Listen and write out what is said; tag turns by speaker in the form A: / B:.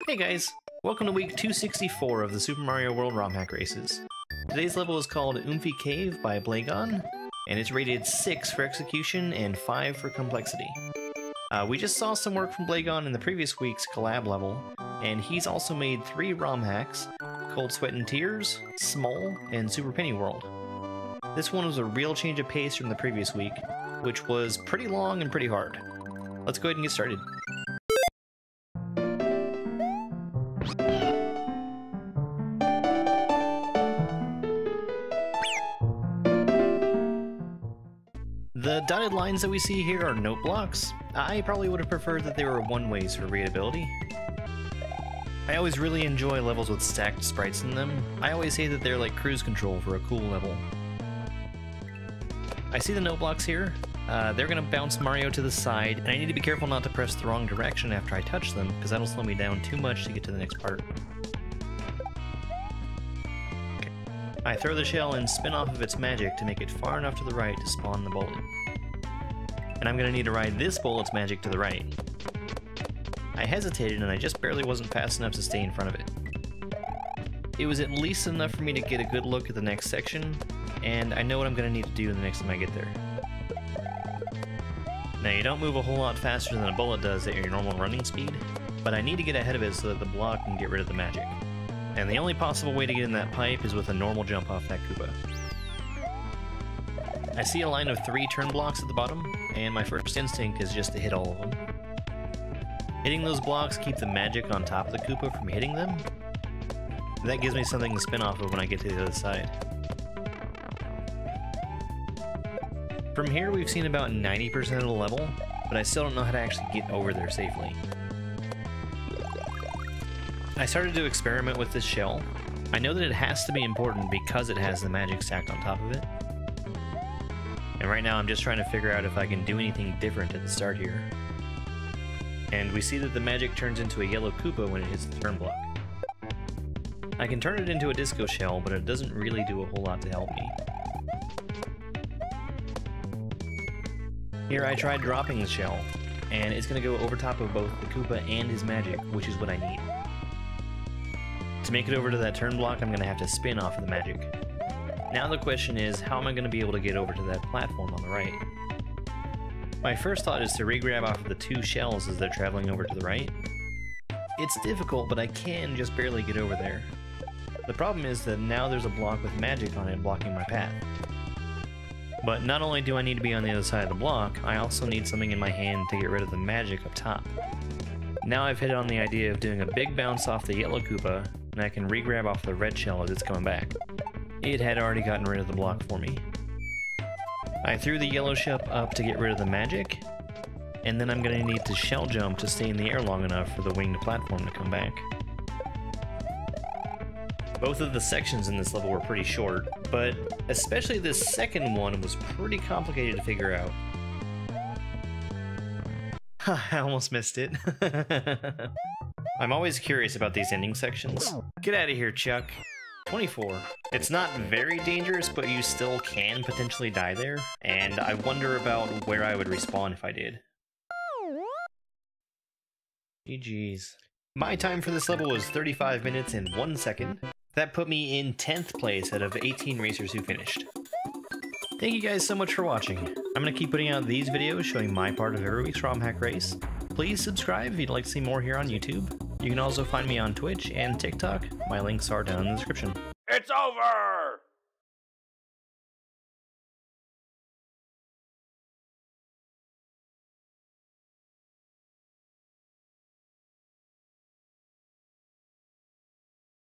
A: Hey guys, welcome to week 264 of the Super Mario World RomHack Races. Today's level is called Oomfie Cave by Blaagon, and it's rated 6 for execution and 5 for complexity. We just saw some work from Blaagon in the previous week's collab level, and he's also made 3 ROM hacks, Coldsweat and Tears, Smol, and Super Penny World. This one was a real change of pace from the previous week, which was pretty long and pretty hard. Let's go ahead and get started. The dotted lines that we see here are note blocks. I probably would have preferred that they were one-ways for readability. I always really enjoy levels with stacked sprites in them. I always say that they're like cruise control for a cool level. I see the note blocks here. They're going to bounce Mario to the side, and I need to be careful not to press the wrong direction after I touch them, because that'll slow me down too much to get to the next part. Okay. I throw the shell and spin off of its magic to make it far enough to the right to spawn the bullet. And I'm going to need to ride this bullet's magic to the right. I hesitated and I just barely wasn't fast enough to stay in front of it. It was at least enough for me to get a good look at the next section, and I know what I'm going to need to do the next time I get there. Now, you don't move a whole lot faster than a bullet does at your normal running speed, but I need to get ahead of it so that the block can get rid of the magic. And the only possible way to get in that pipe is with a normal jump off that Koopa. I see a line of 3 turn blocks at the bottom, and my first instinct is just to hit all of them. Hitting those blocks keep the magic on top of the Koopa from hitting them. That gives me something to spin off of when I get to the other side. From here we've seen about 90% of the level, but I still don't know how to actually get over there safely. I started to experiment with this shell. I know that it has to be important because it has the magic stacked on top of it. And right now I'm just trying to figure out if I can do anything different at the start here. And we see that the magic turns into a yellow Koopa when it hits the turn block. I can turn it into a disco shell, but it doesn't really do a whole lot to help me. Here I tried dropping the shell, and it's going to go over top of both the Koopa and his magic, which is what I need. To make it over to that turn block, I'm going to have to spin off of the magic. Now the question is, how am I going to be able to get over to that platform on the right? My first thought is to re-grab off of the 2 shells as they're traveling over to the right. It's difficult, but I can just barely get over there. The problem is that now there's a block with magic on it blocking my path. But not only do I need to be on the other side of the block, I also need something in my hand to get rid of the magic up top. Now I've hit on the idea of doing a big bounce off the yellow Koopa, and I can re-grab off the red shell as it's coming back. It had already gotten rid of the block for me. I threw the yellow shell up to get rid of the magic, and then I'm going to need to shell jump to stay in the air long enough for the winged platform to come back. Both of the sections in this level were pretty short, but especially this second one was pretty complicated to figure out. I almost missed it. I'm always curious about these ending sections. Get out of here, Chuck. 24. It's not very dangerous, but you still can potentially die there, and I wonder about where I would respawn if I did. GG's. My time for this level was 35 minutes and 1 second. That put me in 10th place out of 18 racers who finished. Thank you guys so much for watching. I'm going to keep putting out these videos showing my part of every week's RomHack race. Please subscribe if you'd like to see more here on YouTube. You can also find me on Twitch and TikTok. My links are down in the description.
B: It's over!